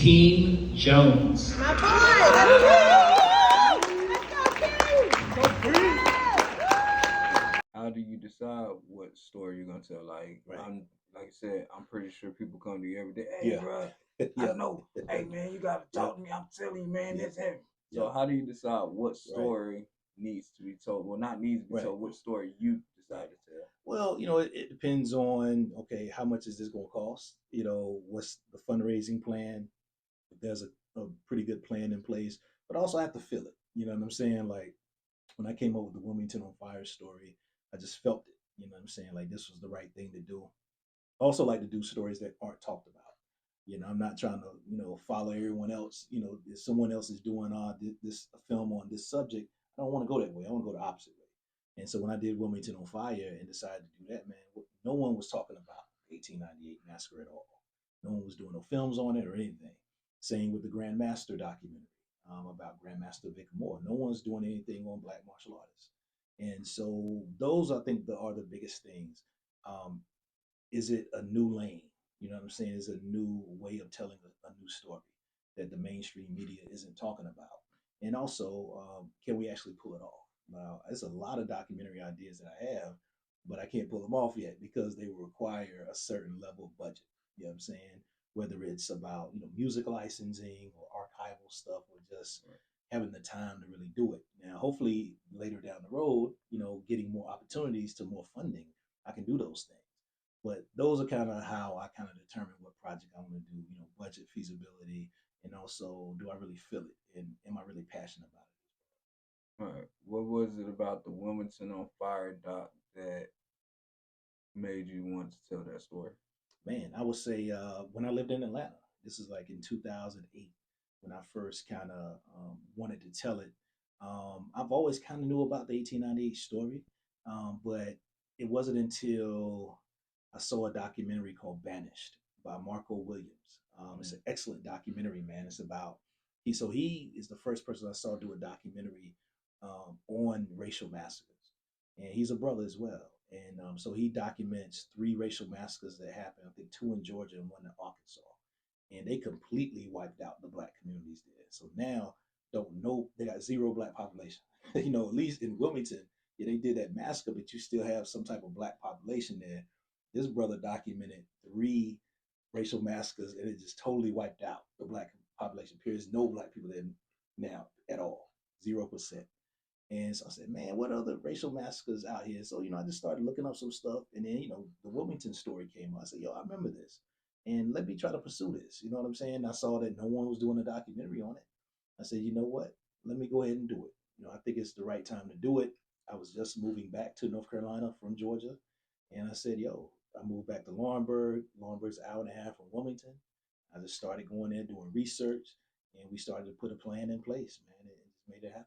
Keem Jones. My boy, How do you decide what story you're gonna tell? Like, like I said, I'm pretty sure people come to you every day. Hey, bro, I know. Hey, man, you gotta talk to me. I'm telling you, man, this heavy. So, how do you decide what story needs to be told? Well, not needs to be told. What story you decide to tell? Well, it depends on, okay, how much is this going to cost? What's the fundraising plan? If there's a pretty good plan in place, but also I have to feel it. You know what I'm saying? Like when I came up with the Wilmington on Fire story, I just felt it. You know what I'm saying? Like this was the right thing to do. I also like to do stories that aren't talked about. I'm not trying to, follow everyone else. If someone else is doing this a film on this subject, I don't want to go that way. I want to go the opposite way. And so when I did Wilmington on Fire and decided to do that, man, no one was talking about 1898 massacre at all. No one was doing no films on it or anything. Same with the Grandmaster documentary about Grandmaster Vic Moore. No one's doing anything on Black martial artists. And so those, I think, are the biggest things. Is it a new lane? You know what I'm saying? Is a new way of telling a new story that the mainstream media isn't talking about? And also, can we actually pull it off? Now, there's a lot of documentary ideas that I have, but I can't pull them off yet because they will require a certain level of budget. You know what I'm saying? Whether it's about, music licensing or archival stuff or just having the time to really do it. Now, hopefully later down the road, getting more opportunities to more funding, I can do those things. But those are kind of how I kind of determine what project I'm going to do, budget, feasibility, and also do I really feel it and am I really passionate about it? All right. What was it about the Wilmington on Fire doc that made you want to tell that story? Man, I would say when I lived in Atlanta, this is like in 2008 when I first kind of wanted to tell it. I've always kind of knew about the 1898 story, but it wasn't until I saw a documentary called Banished by Marco Williams. It's an excellent documentary, man. It's about he is the first person I saw do a documentary on racial massacres, and he's a brother as well. And so he documents 3 racial massacres that happened. I think 2 in Georgia and 1 in Arkansas, and they completely wiped out the Black communities there. So now don't know they got 0 Black population. At least in Wilmington, yeah, they did that massacre, but you still have some type of Black population there. This brother documented 3 racial massacres, and it just totally wiped out the Black population. There's no Black people there now at all, 0%. And so I said, man, what other racial massacres out here? So, I just started looking up some stuff. And then, the Wilmington story came up. I said, yo, I remember this. And let me try to pursue this. You know what I'm saying? I saw that no one was doing a documentary on it. I said, you know what? Let me go ahead and do it. I think it's the right time to do it. I was just moving back to North Carolina from Georgia. And I said, yo, I moved back to Laurinburg. Laurinburg's an hour and a half from Wilmington. I just started going there doing research. And we started to put a plan in place, man. It just made it happen.